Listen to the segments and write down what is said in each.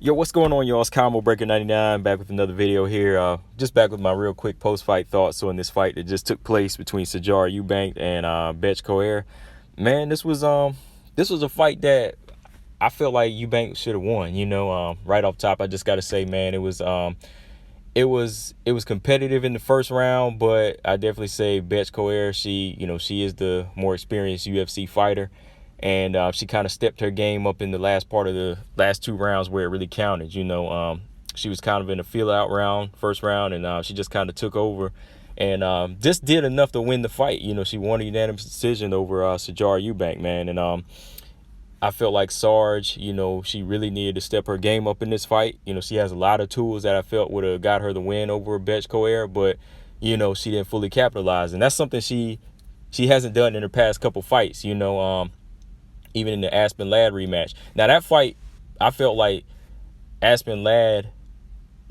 Yo, what's going on, y'all? It's Combo Breaker 99 back with another video here. Just back with my real quick post-fight thoughts on this fight that just took place between Sijari Eubanks and Bethe Correia. Man, this was a fight that I felt like Eubanks should have won. Right off top, I just got to say, man, it was competitive in the first round, but I definitely say Bethe Correia, she is the more experienced UFC fighter. And she kind of stepped her game up in the last part of the last two rounds where it really counted. She was kind of in a feel-out round, first round, and she just kind of took over and just did enough to win the fight. She won a unanimous decision over Sijari Eubanks, man. And I felt like Sarge, she really needed to step her game up in this fight. She has a lot of tools that I felt would have got her the win over Bethe Correia, but, she didn't fully capitalize. And that's something she hasn't done in her past couple fights, even in the Aspen Ladd rematch. Now, that fight, I felt like Aspen Ladd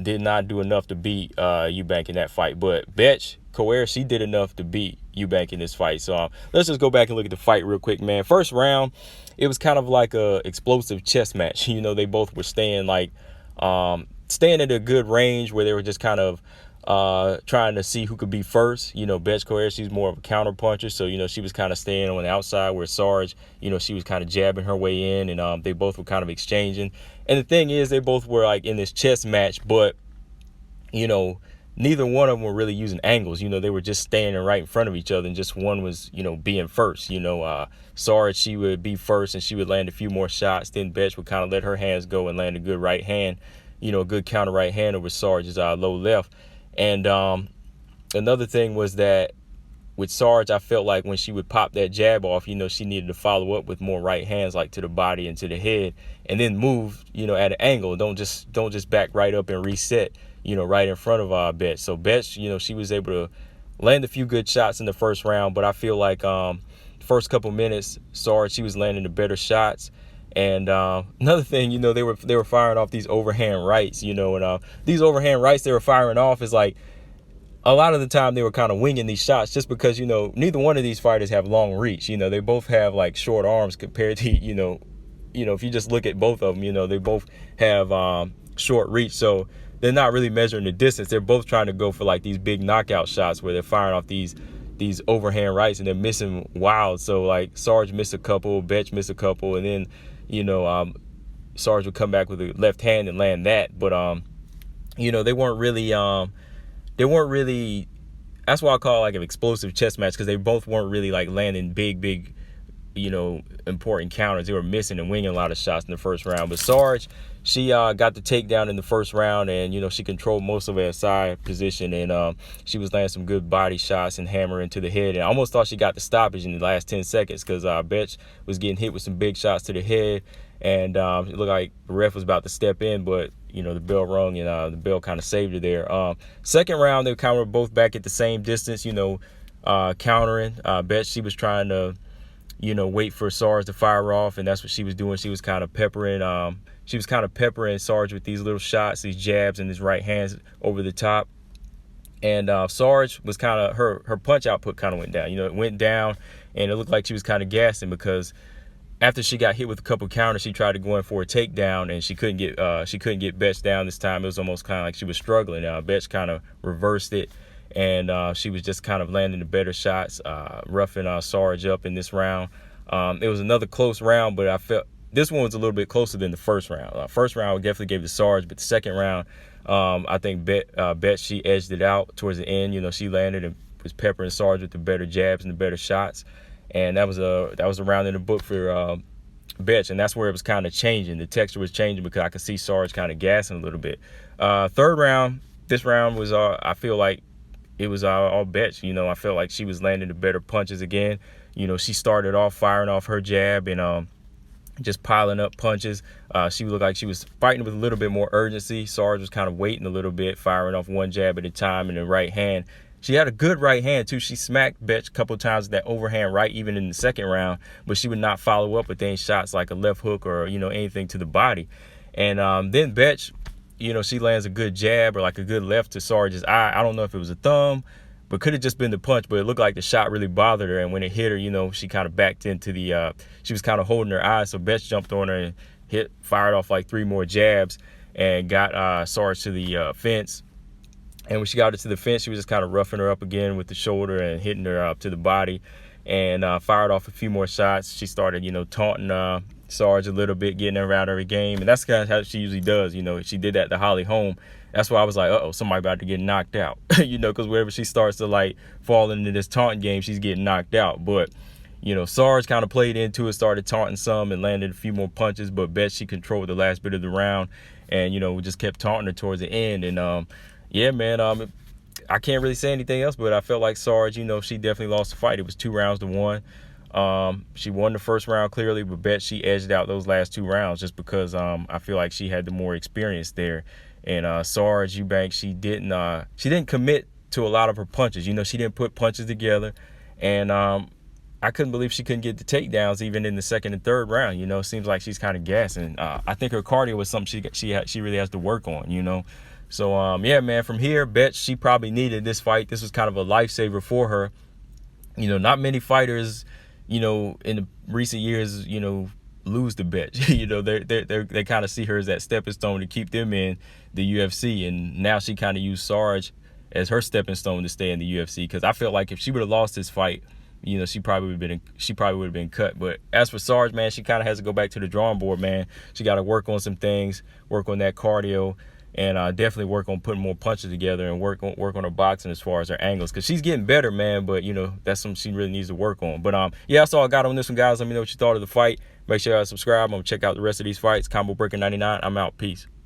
did not do enough to beat Eubanks in that fight. But Bethe Correia, she did enough to beat Eubanks in this fight. So let's just go back and look at the fight real quick, man. First round, it was kind of like a explosive chess match. They both were staying at a good range where they were just kind of trying to see who could be first. Bethe Correia, she's more of a counter puncher, so she was kind of staying on the outside, where Sarge, she was kind of jabbing her way in, and they both were kind of exchanging. And the thing is, they both were like in this chess match, but neither one of them were really using angles. They were just standing right in front of each other, and just one was being first. Sarge, she would be first and she would land a few more shots, then Bethe would kind of let her hands go and land a good right hand, a good counter right hand over Sarge's low left. And another thing was that with Sarge, I felt like when she would pop that jab off, she needed to follow up with more right hands, like to the body and to the head, and then move, at an angle. Don't just back right up and reset, right in front of Bethe. So Bethe, she was able to land a few good shots in the first round, but I feel like first couple minutes, Sarge, she was landing the better shots. And another thing, they were firing off these overhand rights, and these overhand rights they were firing off is like, a lot of the time they were kind of winging these shots, just because, neither one of these fighters have long reach. They both have like short arms compared to, if you just look at both of them, they both have short reach. So they're not really measuring the distance. They're both trying to go for like these big knockout shots where they're firing off these overhand rights and they're missing wild. So like Sarge missed a couple, Bethe missed a couple, and then Sarge would come back with a left hand and land that. But they weren't really that's why I call it like an explosive chess match, because they both weren't really like landing big important counters. They were missing and winging a lot of shots in the first round. But Sarge, she got the takedown in the first round, and she controlled most of her side position, and she was landing some good body shots and hammering to the head. And I almost thought she got the stoppage in the last 10 seconds, because Bethe was getting hit with some big shots to the head, and it looked like the ref was about to step in, but the bell rung, and the bell kind of saved her there. Second round, they kind of both back at the same distance, countering. Bethe, she was trying to wait for Sarge to fire off, and that's what she was doing. She was kind of peppering Sarge with these little shots, these jabs, and his right hands over the top. And Sarge was kind of, her punch output kind of went down. It went down, and it looked like she was kind of gassing, because after she got hit with a couple counters, she tried to go in for a takedown, and she couldn't get Bethe down this time. It was almost kind of like she was struggling. Bethe kind of reversed it, and she was just kind of landing the better shots, roughing Sarge up in this round. It was another close round, but I felt this one was a little bit closer than the first round. First round, we definitely gave to Sarge, but the second round, I think Bethe, she edged it out towards the end. She landed and was peppering Sarge with the better jabs and the better shots. And that was a round in the book for Bethe, and that's where it was kind of changing. The texture was changing, because I could see Sarge kind of gassing a little bit. Third round, this round was I feel like it was all Bethe. I felt like she was landing the better punches again. She started off firing off her jab and just piling up punches. She looked like she was fighting with a little bit more urgency. Sarge was kind of waiting a little bit, firing off one jab at a time in the right hand. She had a good right hand, too. She smacked Bethe a couple of times with that overhand right, even in the second round, but she would not follow up with any shots like a left hook or, anything to the body. And then Bethe, she lands a good jab or like a good left to Sarge's eye. I don't know if it was a thumb, but could have just been the punch, but it looked like the shot really bothered her. And when it hit her, she kind of backed into she was kind of holding her eye. So Bethe jumped on her and fired off like 3 more jabs. and got Sarge to the fence. And when she got her to the fence, she was just kind of roughing her up again with the shoulder and hitting her up to the body, and fired off a few more shots. She started, taunting Sarge a little bit, getting her out of her game. And that's kind of how she usually does. She did that to Holly Holm. That's why I was like, uh-oh, somebody about to get knocked out. Because whenever she starts to, like, fall into this taunting game, she's getting knocked out. But, Sarge kind of played into it, started taunting some and landed a few more punches. But Bethe, she controlled the last bit of the round. And, we just kept taunting her towards the end. And, yeah, man, I can't really say anything else, but I felt like Sarge, she definitely lost the fight. It was 2-1. She won the first round clearly, but Bethe, she edged out those last 2 rounds just because I feel like she had the more experience there. And Sarge Eubanks, she didn't commit to a lot of her punches. She didn't put punches together, and I couldn't believe she couldn't get the takedowns even in the second and third round. It seems like she's kind of gassing. I think her cardio was something she really has to work on. So yeah, man, from here, Bethe, she probably needed this fight. This was kind of a lifesaver for her. Not many fighters, in the recent years, lose to Bethe. They kind of see her as that stepping stone to keep them in the UFC, and now she kind of used Sarge as her stepping stone to stay in the UFC. Because I felt like if she would have lost this fight, she probably would have been cut. But as for Sarge, man, she kind of has to go back to the drawing board, man. She got to work on some things, work on that cardio, and definitely work on putting more punches together and work on her boxing as far as her angles, because she's getting better, man. But that's something she really needs to work on. But yeah, that's all I got on this one, guys. Let me know what you thought of the fight. Make sure you subscribe. I'm gonna check out the rest of these fights. Combo Breaker 99. I'm out. Peace.